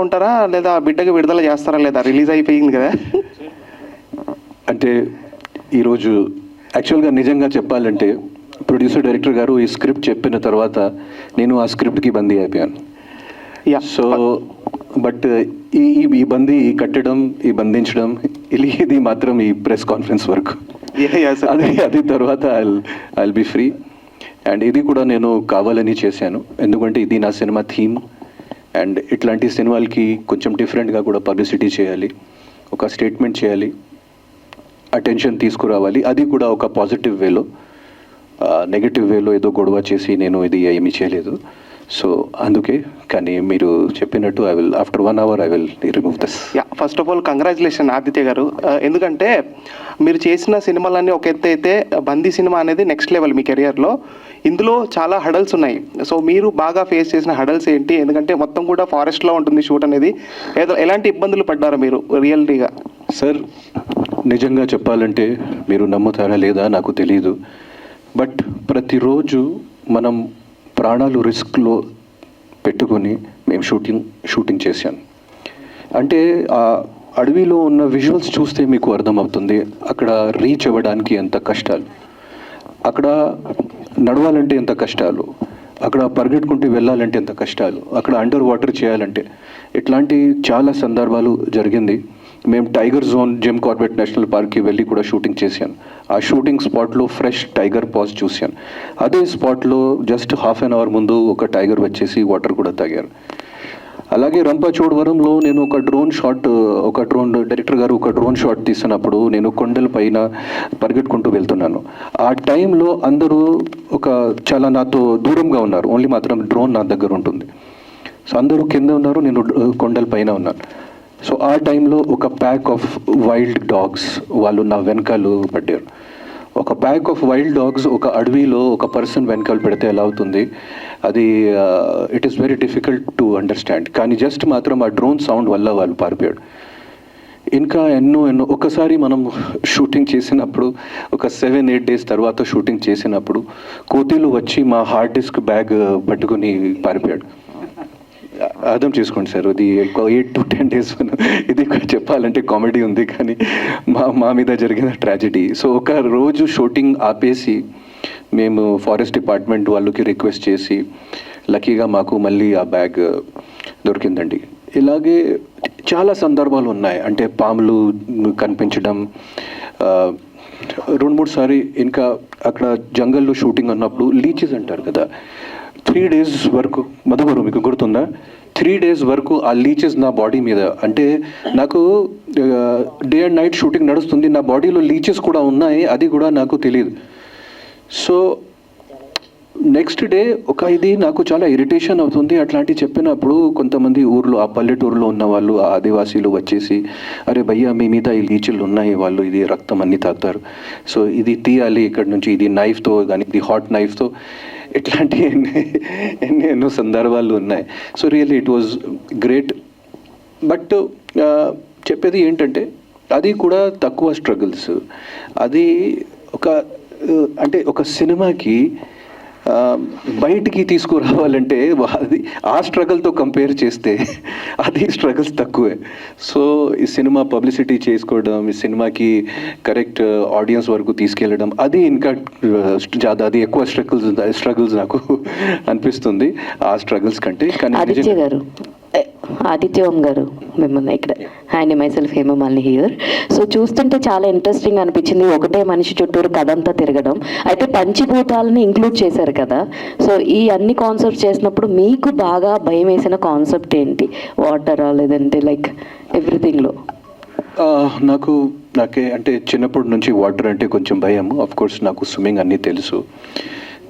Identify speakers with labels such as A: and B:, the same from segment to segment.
A: ఉంటారా లేదా బిడ్డకి విడుదల చేస్తారా లేదా? రిలీజ్ అయిపోయింది కదా.
B: అంటే ఈరోజు యాక్చువల్గా నిజంగా చెప్పాలంటే ప్రొడ్యూసర్ డైరెక్టర్ గారు ఈ స్క్రిప్ట్ చెప్పిన తర్వాత నేను ఆ స్క్రిప్ట్కి బందీ అయిపోయాను. సో బట్ ఈ బందీ కట్టడం, ఈ బంధించడం ఇది మాత్రం ఈ ప్రెస్ కాన్ఫరెన్స్ వరకు. అది తర్వాత ఐ బి ఫ్రీ. అండ్ ఇది కూడా నేను కావాలని చేశాను, ఎందుకంటే ఇది నా సినిమా థీమ్. అండ్ ఇట్లాంటి సినిమాలకి కొంచెం డిఫరెంట్గా కూడా పబ్లిసిటీ చేయాలి, ఒక స్టేట్మెంట్ చేయాలి, అటెన్షన్ తీసుకురావాలి. అది కూడా ఒక పాజిటివ్ వేలో, నెగటివ్ వేలో ఏదో గొడవ చేసి నేను ఇది ఏమీ చేయలేదు. సో అందుకే. కానీ మీరు చెప్పినట్టు I will after 1 hour I will remove this.
A: First of all congratulation Aditya గారు. ఎందుకంటే మీరు చేసిన సినిమాలన్నీ ఒక ఎత్తు అయితే బందీ సినిమా అనేది నెక్స్ట్ లెవెల్ మీ కెరియర్లో. ఇందులో చాలా హడల్స్ ఉన్నాయి. సో మీరు బాగా ఫేస్ చేసిన హడల్స్ ఏంటి? ఎందుకంటే మొత్తం కూడా ఫారెస్ట్లో ఉంటుంది షూట్ అనేది. ఎలాంటి ఇబ్బందులు పడ్డారు మీరు రియల్టీగా?
B: సార్ నిజంగా చెప్పాలంటే మీరు నమ్ముతారా లేదా నాకు తెలియదు, బట్ ప్రతిరోజు మనం ప్రాణాలు రిస్క్లో పెట్టుకొని మేము షూటింగ్ చేశాను. అంటే ఆ అడవిలో ఉన్న విజువల్స్ చూస్తే మీకు అర్థమవుతుంది అక్కడ రీచ్ అవ్వడానికి ఎంత కష్టాలు, అక్కడ నడవాలంటే ఎంత కష్టాలు, అక్కడ పరిగెట్టుకుంటూ వెళ్ళాలంటే ఎంత కష్టాలు, అక్కడ అండర్ వాటర్ చేయాలంటే. ఇట్లాంటి చాలా సందర్భాలు జరిగింది. మేము tiger zone Jim Corbett national పార్క్కి వెళ్ళి కూడా షూటింగ్ చేశాను. ఆ షూటింగ్ స్పాట్లో ఫ్రెష్ టైగర్ పాజ్ చూశాను. అదే స్పాట్లో జస్ట్ ½ an hour ముందు ఒక టైగర్ వచ్చేసి వాటర్ కూడా తాగారు. అలాగే రంపచోడవరంలో నేను ఒక డ్రోన్ డైరెక్టర్ గారు ఒక డ్రోన్ షాట్ తీసినప్పుడు నేను కొండల పైన పరిగెట్టుకుంటూ వెళ్తున్నాను. ఆ టైంలో అందరూ చాలా నాతో దూరంగా ఉన్నారు, ఓన్లీ మాత్రం డ్రోన్ నా దగ్గర ఉంటుంది. సో అందరూ కింద ఉన్నారు, నేను కొండల పైన ఉన్నాను. సో ఆ టైంలో ఒక ప్యాక్ ఆఫ్ వైల్డ్ డాగ్స్ వాళ్ళు నా వెనకాల పడ్డారు. ఒక ప్యాక్ ఆఫ్ వైల్డ్ డాగ్స్ ఒక అడవిలో ఒక పర్సన్ వెనకాల పెడితే ఎలా అవుతుంది, అది it is very difficult to understand. కానీ జస్ట్ మాత్రం ఆ డ్రోన్ సౌండ్ వల్ల వాళ్ళు పారిపోయాడు. ఇంకా ఎన్నో ఒకసారి మనం షూటింగ్ చేసినప్పుడు ఒక 7-8 days తర్వాత షూటింగ్ చేసినప్పుడు కోతిలు వచ్చి మా హార్డ్ డిస్క్ బ్యాగ్ పట్టుకుని పారిపోయాడు. అర్థం చేసుకోండి సార్, అది 8 to 10 days. ఇది చెప్పాలంటే కామెడీ ఉంది, కానీ మా మీద జరిగిన ట్రాజెడీ. సో ఒక రోజు షూటింగ్ ఆపేసి మేము ఫారెస్ట్ డిపార్ట్మెంట్ వాళ్ళకి రిక్వెస్ట్ చేసి లక్కీగా మాకు మళ్ళీ ఆ బ్యాగ్ దొరికిందండి. ఇలాగే చాలా సందర్భాలు ఉన్నాయి. అంటే పాములు కనిపించడం 2-3 సారి. ఇంకా అక్కడ జంగల్లో షూటింగ్ ఉన్నప్పుడు లీచెస్ అంటారు కదా, 3 days వరకు, మధుగారు మీకు గుర్తుందా, 3 days వరకు ఆ లీచెస్ నా బాడీ మీద. అంటే నాకు డే అండ్ నైట్ షూటింగ్ నడుస్తుంది, నా బాడీలో లీచెస్ కూడా ఉన్నాయి, అది కూడా నాకు తెలియదు. సో నెక్స్ట్ డే ఇది నాకు చాలా ఇరిటేషన్ అవుతుంది. అట్లాంటివి చెప్పినప్పుడు కొంతమంది ఊర్లో, ఆ పల్లెటూరులో ఉన్న వాళ్ళు, ఆ ఆదివాసీలు వచ్చేసి, అరే భయ్యా మీ మీద ఈ లీచులు ఉన్నాయి, వాళ్ళు ఇది రక్తం అన్నీ తాగుతారు, సో ఇది తీయాలి ఇక్కడ నుంచి, ఇది నైఫ్తో కానీ, ఇది హాట్ నైఫ్తో. ఇట్లాంటి ఎన్నో సందర్భాలు ఉన్నాయి. So really it was great. But చెప్పేది ఏంటంటే అది కూడా తక్కువ స్ట్రగుల్స్. అది అంటే ఒక సినిమాకి బయటికి తీసుకురావాలంటే అది ఆ స్ట్రగుల్తో కంపేర్ చేస్తే అది స్ట్రగుల్స్ తక్కువే. సో ఈ సినిమా పబ్లిసిటీ చేసుకోవడం, ఈ సినిమాకి కరెక్ట్ ఆడియన్స్ వరకు తీసుకెళ్ళడం, అది ఇంకా అది ఎక్కువ స్ట్రగుల్స్ నాకు అనిపిస్తుంది ఆ స్ట్రగుల్స్ కంటే. కానీ
C: ఆదిత్య ఓం గారు మిమ్మల్ని ఇక్కడ and myself Hemamalini here. So చూస్తుంటే చాలా ఇంట్రెస్టింగ్ అనిపించింది, ఒకటే మనిషి చుట్టూరు కథ అంతా తిరగడం. అయితే పంచభూతాలని ఇంక్లూడ్ చేశారు కదా, సో ఈ అన్ని కాన్సెప్ట్ చేసినప్పుడు మీకు బాగా భయం వేసిన కాన్సెప్ట్ ఏంటి? వాటరా లేదంటే లైక్ ఎవ్రీథింగ్లో?
B: నాకే అంటే చిన్నప్పటి నుంచి వాటర్ అంటే కొంచెం భయం. ఆఫ్ కోర్స్ నాకు స్విమ్మింగ్ అన్నీ తెలుసు,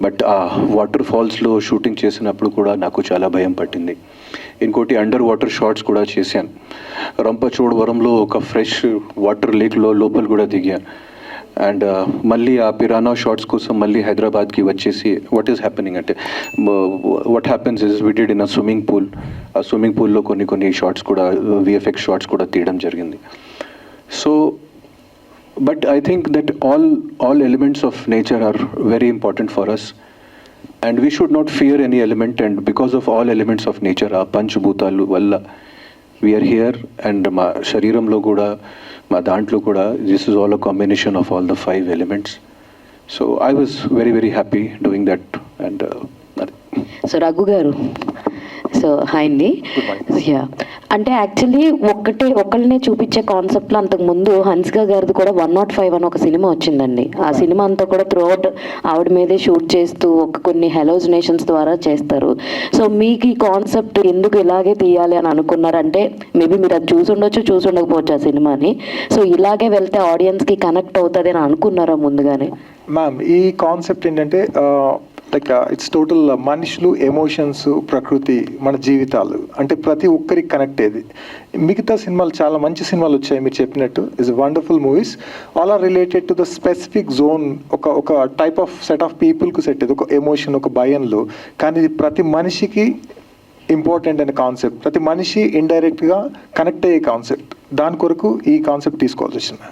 B: బట్ ఆ వాటర్ ఫాల్స్లో షూటింగ్ చేసినప్పుడు కూడా నాకు చాలా భయం పట్టింది. ఇంకోటి అండర్ వాటర్ షాట్స్ కూడా చేశాను. రంపచోడవరంలో ఒక ఫ్రెష్ వాటర్ లేక్లో లోపల కూడా దిగాను. అండ్ మళ్ళీ ఆ పిరానా షాట్స్ కోసం మళ్ళీ హైదరాబాద్కి వచ్చేసి వాట్ ఈస్ హ్యాపెనింగ్ అంటే what happens is we did in a swimming pool. ఆ స్విమ్మింగ్ పూల్లో కొన్ని షాట్స్ కూడా విఎఫ్ఎక్స్ షాట్స్ కూడా తీయడం జరిగింది. So but I think that all elements of nature are very important for us, and we should not fear any element. And because of all elements of nature, ఆ పంచభూతాలు వల్ల we are here and మా శరీరంలో కూడా మా దాంట్లో కూడా this is all a combination of all the 5 elements. So I was very very happy doing that. And
C: so Raghu గారు, సో హాయ్ అండి. యా, అంటే యాక్చువల్లీ ఒకళ్ళనే చూపించే కాన్సెప్ట్లో అంతకుముందు హన్సిక గారిది కూడా 105 అని ఒక సినిమా వచ్చిందండి. ఆ సినిమా అంతా కూడా త్రూఅవుట్ ఆవిడ మీదే షూట్ చేస్తూ కొన్ని హెలోజినేషన్స్ ద్వారా చేస్తారు. సో మీకు ఈ కాన్సెప్ట్ ఎందుకు ఇలాగే తీయాలి అని అనుకున్నారంటే, మేబీ మీరు అది చూసి ఉండకపోవచ్చు ఆ సినిమాని. సో ఇలాగే వెళ్తే ఆడియన్స్కి కనెక్ట్ అవుతుంది అని అనుకున్నారా ముందుగానే?
D: మ్యామ్, ఈ కాన్సెప్ట్ ఏంటంటే లైక్ ఇట్స్ టోటల్ మనుషులు, ఎమోషన్స్, ప్రకృతి, మన జీవితాలు అంటే ప్రతి ఒక్కరికి కనెక్ట్ అయ్యేది. మిగతా సినిమాలు చాలా మంచి సినిమాలు వచ్చాయి మీరు చెప్పినట్టు, is wonderful movies. All are related to the specific zone, ఒక టైప్ ఆఫ్ సెట్ ఆఫ్ పీపుల్కి సెట్ అయ్యేది, ఒక ఎమోషన్, ఒక భయంలో. కానీ ఇది ప్రతి మనిషికి ఇంపార్టెంట్ అనే కాన్సెప్ట్, ప్రతి మనిషి ఇండైరెక్ట్గా కనెక్ట్ అయ్యే కాన్సెప్ట్. దాని కొరకు ఈ కాన్సెప్ట్ తీసుకోవాల్సి వచ్చింది.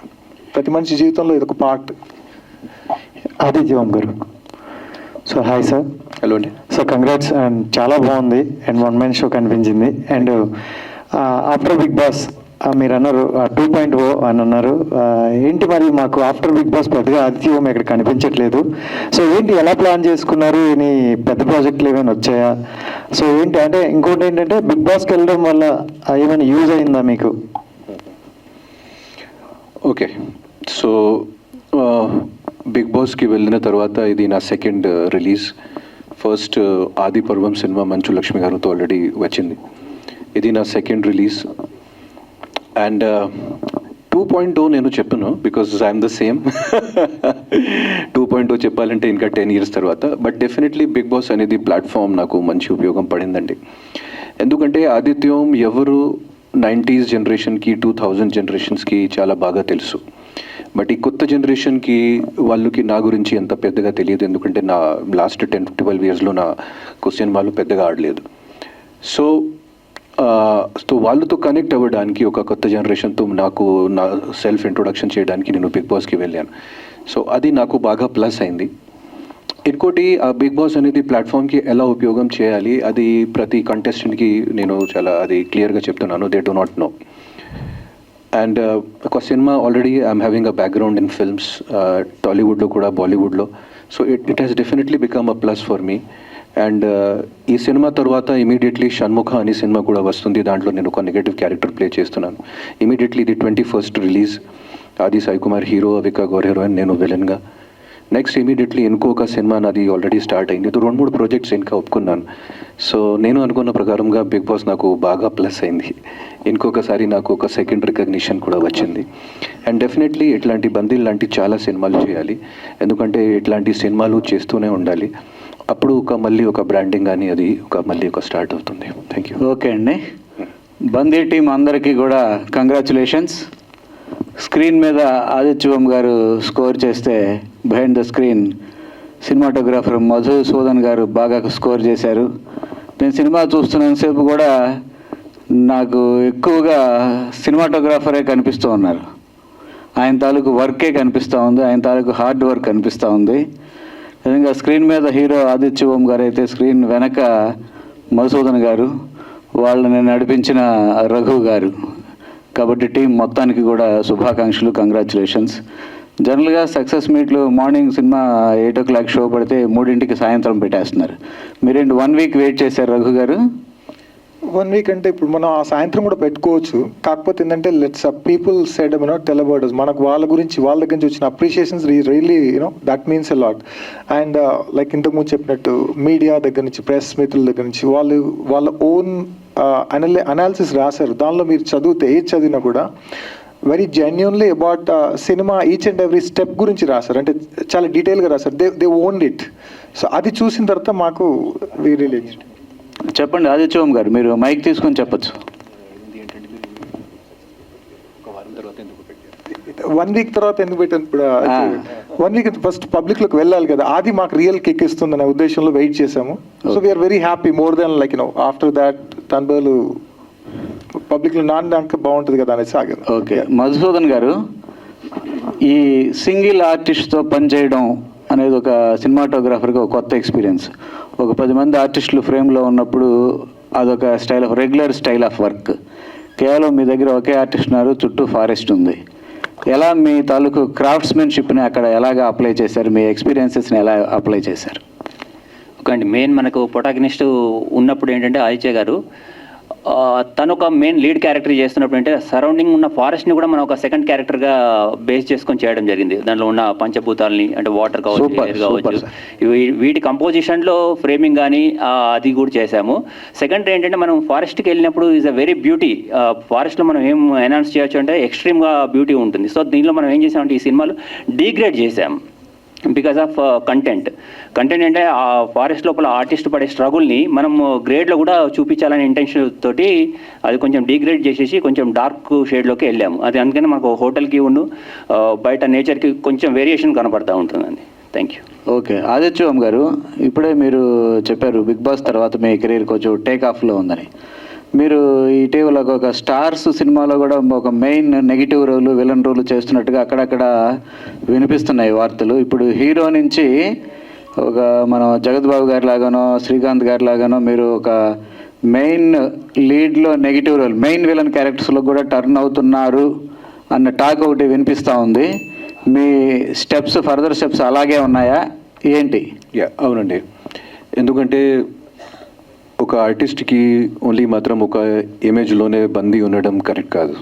D: ప్రతి మనిషి జీవితంలో ఇది ఒక పార్ట్.
E: ఆదిత్య గారు, సో హాయ్ సార్.
B: హలో అండి.
E: సో కంగ్రాట్స్, అండ్ చాలా బాగుంది అండ్ వన్ మ్యాన్ షో కనిపించింది. అండ్ ఆఫ్టర్ బిగ్ బాస్ మీరు అన్నారు 2.0 అని అన్నారు. ఏంటి మరి మాకు ఆఫ్టర్ బిగ్ బాస్ పెద్దగా ఆదిత్య ఓం ఇక్కడ కనిపించట్లేదు. సో ఏంటి, ఎలా ప్లాన్ చేసుకున్నారు? ఇని పెద్ద ప్రాజెక్టులు ఏమైనా వచ్చాయా? సో ఏంటి అంటే, ఇంకోటి ఏంటంటే బిగ్ బాస్కి వెళ్ళడం వల్ల ఏమైనా యూజ్ అయిందా మీకు?
B: ఓకే, సో బిగ్ బాస్కి వెళ్ళిన తర్వాత ఇది నా సెకండ్ రిలీజ్. ఫస్ట్ ఆది పర్వం సినిమా మంచు లక్ష్మి గారితో ఆల్రెడీ వచ్చింది. ఇది నా సెకండ్ రిలీజ్. అండ్ 2.0 నేను చెప్పను, బికాజ్ ఐఎమ్ ద సేమ్. 2.0 చెప్పాలంటే ఇంకా 10 years తర్వాత. బట్ డెఫినెట్లీ బిగ్ బాస్ అనేది ప్లాట్ఫామ్ నాకు మంచి ఉపయోగం పడిందండి. ఎందుకంటే ఆదిత్యం ఎవరు 90s జనరేషన్కి 2000 జనరేషన్స్కి చాలా బాగా తెలుసు. బట్ ఈ కొత్త జనరేషన్కి వాళ్ళకి నా గురించి ఎంత పెద్దగా తెలియదు, ఎందుకంటే నా లాస్ట్ 10-12 yearsలో నా సినిమాలు పెద్దగా ఆడలేదు. సో వాళ్ళతో కనెక్ట్ అవ్వడానికి, ఒక కొత్త జనరేషన్తో నాకు నా సెల్ఫ్ ఇంట్రొడక్షన్ చేయడానికి నేను బిగ్ బాస్కి వెళ్ళాను. సో అది నాకు బాగా ప్లస్ అయింది. ఇంకోటి, ఆ బిగ్ బాస్ అనేది ప్లాట్ఫామ్కి ఎలా ఉపయోగం చేయాలి అది ప్రతి కంటెస్టెంట్కి నేను చాలా అది క్లియర్గా చెప్తున్నాను. They do not know. And ఒక cinema already I'm having a background in films, టాలీవుడ్లో కూడా బాలీవుడ్లో. So it has definitely become a plus for me. And ఈ సినిమా తర్వాత ఇమీడియట్లీ షణ్ముఖ అనే సినిమా కూడా వస్తుంది. దాంట్లో నేను ఒక నెగటివ్ క్యారెక్టర్ ప్లే చేస్తున్నాను. ఇమీడియట్లీ ఇది 21st release. Aadi Sai Kumar hero, Avika Gor heroine, నేను విలన్గా. నెక్స్ట్ ఇమీడియట్లీ ఇంకొక సినిమా నాది ఆల్రెడీ స్టార్ట్ అయింది. ఇది 2-3 ప్రాజెక్ట్స్ ఇంకా ఒప్పుకున్నాను. సో నేను అనుకున్న ప్రకారంగా బిగ్ బాస్ నాకు బాగా ప్లస్ అయింది. ఇంకొకసారి నాకు ఒక సెకండ్ రికగ్నిషన్ కూడా వచ్చింది. అండ్ డెఫినెట్లీ ఇట్లాంటి బందీలు లాంటి చాలా సినిమాలు చేయాలి, ఎందుకంటే ఇట్లాంటి సినిమాలు చేస్తూనే ఉండాలి. అప్పుడు మళ్ళీ ఒక బ్రాండింగ్ కానీ అది మళ్ళీ స్టార్ట్ అవుతుంది. Thank you.
F: ఓకే అండి, బందీ టీం అందరికీ కూడా కంగ్రాచులేషన్స్. స్క్రీన్ మీద ఆదిత్యవం గారు స్కోర్ చేస్తే, behind the screen cinematographer Madhusudan గారు బాగా స్కోర్ చేశారు. నేను సినిమా చూస్తున్నంతసేపు కూడా నాకు ఎక్కువగా సినిమాటోగ్రాఫరే కనిపిస్తూ ఉన్నారు. ఆయన తాలూకు వర్కే కనిపిస్తూ ఉంది, ఆయన తాలూకు హార్డ్ వర్క్ కనిపిస్తూ ఉంది. నిజంగా స్క్రీన్ మీద హీరో ఆదిత్యవం గారు అయితే, స్క్రీన్ వెనక మధుసూదన్ గారు, వాళ్ళని నడిపించిన రఘు గారు. కాబట్టి టీం మొత్తానికి కూడా శుభాకాంక్షలు, కంగ్రాచులేషన్స్. జనరల్గా సక్సెస్ మీట్లు మార్నింగ్ సినిమా 8 o'clock షో పడితే 3 సాయంత్రం పెట్టేస్తున్నారు. మీరేంటి 1 week వెయిట్ చేశారు రఘు గారు?
D: 1 week అంటే ఇప్పుడు మనం ఆ సాయంత్రం కూడా పెట్టుకోవచ్చు. కాకపోతే ఏంటంటే let's people said tell about us, మనకు వాళ్ళ దగ్గర నుంచి వచ్చిన appreciations really that means a lot. And like ఇంతకుముందు చెప్పినట్టు మీడియా దగ్గర నుంచి, ప్రెస్ మిత్రుల దగ్గర నుంచి వాళ్ళ ఓన్ అనాలిసిస్ రాశారు. దానిలో మీరు చదివితే, ఏది చదివినా కూడా very genuinely about cinema each and every step గురించి రాశారు. అంటే చాలా డీటెయిల్గా రాశారు. They owned it. సో అది చూసిన తర్వాత మాకు వి రియల్లీ
F: చెప్పండి ఆదిత్యవం గారు, మీరు మైక్ తీసుకొని చెప్పచ్చు.
D: 1 week తర్వాత ఎందుకు పెట్టాను? ఇప్పుడు 1 week ఫస్ట్ పబ్లిక్లోకి వెళ్ళాలి కదా, అది మాకు రియల్ కిక్ ఇస్తుందనే ఉద్దేశంలో వెయిట్ చేసాము. So we are very happy more than like after that తనబోలు పబ్లిక్లో నాన్నడానికి బాగుంటుంది కదా అనేసి ఆగారు.
F: ఓకే, మధుసూదన్ గారు, ఈ సింగిల్ ఆర్టిస్ట్తో పనిచేయడం అనేది ఒక సినిమాటోగ్రాఫర్గా ఒక కొత్త ఎక్స్పీరియన్స్. ఒక 10 మంది ఆర్టిస్టులు ఫ్రేమ్లో ఉన్నప్పుడు అదొక రెగ్యులర్ స్టైల్ ఆఫ్ వర్క్. కేవలం మీ దగ్గర ఒకే ఆర్టిస్ట్ ఉన్నారు, చుట్టూ ఫారెస్ట్ ఉంది. ఎలా మీ తాలూకు క్రాఫ్ట్స్మెన్షిప్ని అక్కడ ఎలాగ అప్లై చేశారు, మీ ఎక్స్పీరియన్సెస్ని ఎలా అప్లై చేశారు?
G: ఓకే, మెయిన్ మనకు ప్రొటాగనిస్ట్ ఉన్నప్పుడు ఏంటంటే ఆదిత్య గారు తను ఒక మెయిన్ లీడ్ క్యారెక్టర్ చేస్తున్నప్పుడు అంటే సరౌండింగ్ ఉన్న ఫారెస్ట్ని కూడా మనం ఒక సెకండ్ క్యారెక్టర్గా బేస్ చేసుకొని చేయడం జరిగింది. దాంట్లో ఉన్న పంచభూతాలని అంటే వాటర్ కావచ్చు,
F: Super,
G: ఎయిర్ కావచ్చు,
F: super,
G: వీటి కంపోజిషన్లో ఫ్రేమింగ్ కానీ అది కూడా చేశాము. సెకండ్ ఏంటంటే మనం ఫారెస్ట్కి వెళ్ళినప్పుడు ఈజ్ అ వెరీ బ్యూటీ. ఫారెస్ట్లో మనం ఏం ఎన్హాన్స్ చేయొచ్చు అంటే ఎక్స్ట్రీమ్గా బ్యూటీ ఉంటుంది. సో దీనిలో మనం ఏం చేసామంటే ఈ సినిమాలో డీగ్రేడ్ చేసాం బికాస్ ఆఫ్ కంటెంట్ అంటే ఆ ఫారెస్ట్ లోపల ఆర్టిస్ట్ పడే స్ట్రగుల్ని మనం గ్రేడ్లో కూడా చూపించాలనే ఇంటెన్షన్ తోటి అది కొంచెం డీగ్రేడ్ చేసేసి కొంచెం డార్క్ షేడ్లోకి వెళ్ళాము. అది అందుకని మనకు హోటల్కి బయట నేచర్కి కొంచెం వేరియేషన్ కనపడతా ఉంటుందండి. Thank you.
F: ఓకే, ఆదిత్యం గారు, ఇప్పుడే మీరు చెప్పారు బిగ్ బాస్ తర్వాత మీ కెరీర్ కొంచెం టేక్ ఆఫ్లో ఉందని. మీరు ఇటీవల ఒక స్టార్స్ సినిమాలో కూడా ఒక main negative role, villain role చేస్తున్నట్టుగా అక్కడక్కడ వినిపిస్తున్నాయి వార్తలు. ఇప్పుడు హీరో నుంచి ఒక మనం జగత్ బాబు గారి లాగానో, శ్రీకాంత్ గారి లాగానో మీరు ఒక మెయిన్ లీడ్లో నెగిటివ్ రోల్, మెయిన్ విలన్ క్యారెక్టర్స్లో కూడా టర్న్ అవుతున్నారు అన్న టాక్ ఒకటి వినిపిస్తూ ఉంది. మీ ఫర్దర్ స్టెప్స్ అలాగే ఉన్నాయా ఏంటి?
B: అవునండి, ఎందుకంటే ఒక ఆర్టిస్ట్కి ఓన్లీ మాత్రం ఒక ఇమేజ్లోనే బందీ ఉండడం కరెక్ట్ కాదు.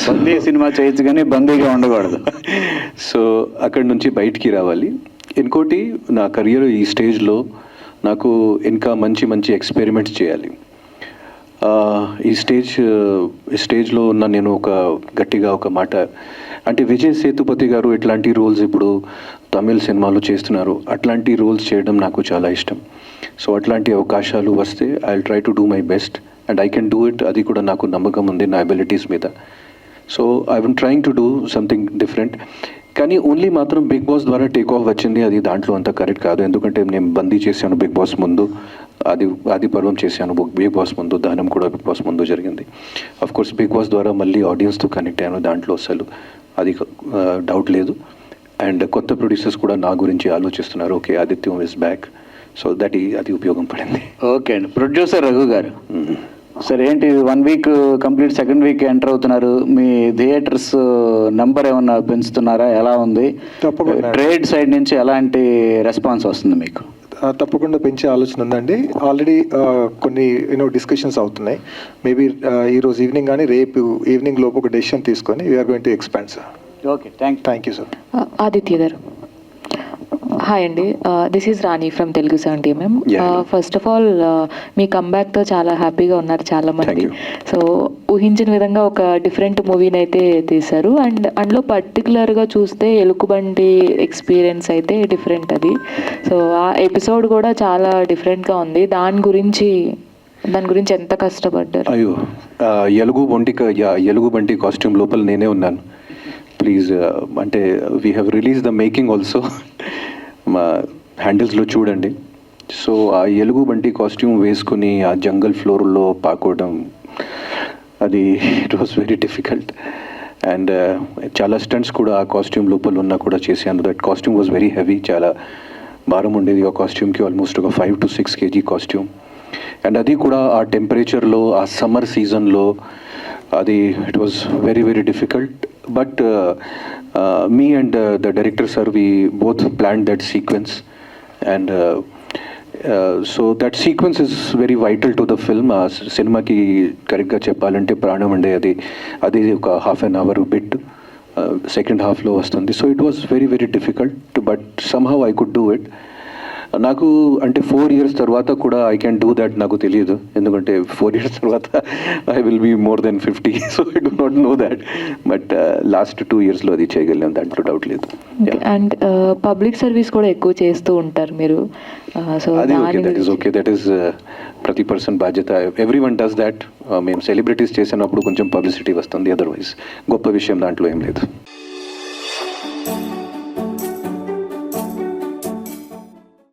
F: బందీ సినిమా చేయొచ్చు కానీ బందీగా ఉండకూడదు.
B: సో అక్కడి నుంచి బయటికి రావాలి. ఇంకోటి, నా కెరియర్ ఈ స్టేజ్లో నాకు ఇంకా మంచి మంచి ఎక్స్పెరిమెంట్స్ చేయాలి. ఈ స్టేజ్లో ఉన్న నేను ఒక గట్టిగా ఒక మాట అంటే విజయ్ సేతుపతి గారు ఇట్లాంటి రోల్స్ ఇప్పుడు తమిళ్ సినిమాలో చేస్తున్నారు. అట్లాంటి రోల్స్ చేయడం నాకు చాలా ఇష్టం. సో అట్లాంటి అవకాశాలు వస్తే I will try to do my best and I can do it. అది కూడా నాకు నమ్మకం ఉంది నా అబిలిటీస్ మీద. So I will trying to do something different. కానీ ఓన్లీ మాత్రం బిగ్ బాస్ ద్వారా టేక్ ఆఫ్ వచ్చింది, అది దాంట్లో అంత కరెక్ట్ కాదు. ఎందుకంటే నేను బందీ చేశాను బిగ్ బాస్ ముందు, ఆది పర్వం చేశాను బిగ్ బాస్ ముందు, దానం కూడా బిగ్ బాస్ ముందు జరిగింది. అఫ్ కోర్స్ బిగ్ బాస్ ద్వారా మళ్ళీ ఆడియన్స్తో కనెక్ట్ అయ్యాను, దాంట్లో అసలు అది డౌట్ లేదు. అండ్ కొత్త ప్రొడ్యూసర్స్ కూడా నా గురించి ఆలోచిస్తున్నారు. Okay, Aditya is back. So అది ఉపయోగం పడింది.
F: ఓకే అండి, ప్రొడ్యూసర్ రఘు గారు, సరే ఏంటి 1 week complete, second week enter అవుతున్నారు. మీ థియేటర్స్ నంబర్ ఏమన్నా పెంచుతున్నారా? ఎలా ఉంది?
D: తప్పకుండా.
F: ట్రేడ్ సైడ్ నుంచి ఎలాంటి రెస్పాన్స్ వస్తుంది మీకు?
D: తప్పకుండా పెంచే ఆలోచన ఉందండి. ఆల్రెడీ కొన్ని డిస్కషన్స్ అవుతున్నాయి. మేబీ ఈరోజు ఈవినింగ్ కానీ రేపు ఈవినింగ్ లోపు ఒక డెసిషన్ తీసుకొని we are going to expand sir.
F: Okay, thank
D: you sir.
H: Aditya garu, hi అండి, this is Rani from Telugu 70mm. First of all మీ కంబ్యాక్తో చాలా హ్యాపీగా ఉన్నారు చాలా మంది. సో ఊహించిన విధంగా ఒక డిఫరెంట్ మూవీని అయితే తీశారు. అండ్ అందులో పర్టికులర్గా చూస్తే ఎలుకబంటి ఎక్స్పీరియన్స్ అయితే డిఫరెంట్ అది. సో ఆ ఎపిసోడ్ కూడా చాలా డిఫరెంట్గా ఉంది. దాని గురించి ఎంత కష్టపడ్డారు?
B: అయ్యో, ఎలుగుబంటి కాస్ట్యూమ్ లోపల నేనే ఉన్నాను. ప్లీజ్, అంటే we have release the making also, మా హ్యాండిల్స్లో చూడండి. సో ఆ ఎలుగుబంటి కాస్ట్యూమ్ వేసుకుని ఆ జంగల్ ఫ్లోర్లో పాకోవడం, అది it was very difficult. And చాలా స్టంట్స్ కూడా ఆ కాస్ట్యూమ్ లోపల ఉన్నా కూడా చేశాను. That costume was very heavy, చాలా భారం ఉండేది ఆ కాస్ట్యూమ్కి, ఆల్మోస్ట్ ఒక 5 to 6 kg కాస్ట్యూమ్. అండ్ అది కూడా ఆ టెంపరేచర్లో, ఆ సమ్మర్ సీజన్లో, అది it was very very difficult. But me and the director sir, we both planned that sequence, and so that sequence is very vital to the film. Cinema ki correct ga cheppalante pranam ande adi oka half an hour bit second half lo vastundi. So it was very very difficult, but somehow I could do it. నాకు అంటే 4 years తర్వాత కూడా I can do that నాకు తెలియదు. ఎందుకంటే 4 years తర్వాత I will be more than 50. So I do not know that. But last 2 yearsలో అది చేయగలిగాం, దాంట్లో డౌట్ లేదు.
H: అండ్ పబ్లిక్ సర్వీస్ కూడా ఎక్కువ చేస్తూ ఉంటారు మీరు. సో
B: అది ఓకే, దట్ ఈస్ ప్రతి పర్సన్ బాధ్యత. Every one does that. మేము సెలబ్రిటీస్ చేసినప్పుడు కొంచెం పబ్లిసిటీ వస్తుంది, అదర్వైజ్ గొప్ప విషయం దాంట్లో ఏం లేదు.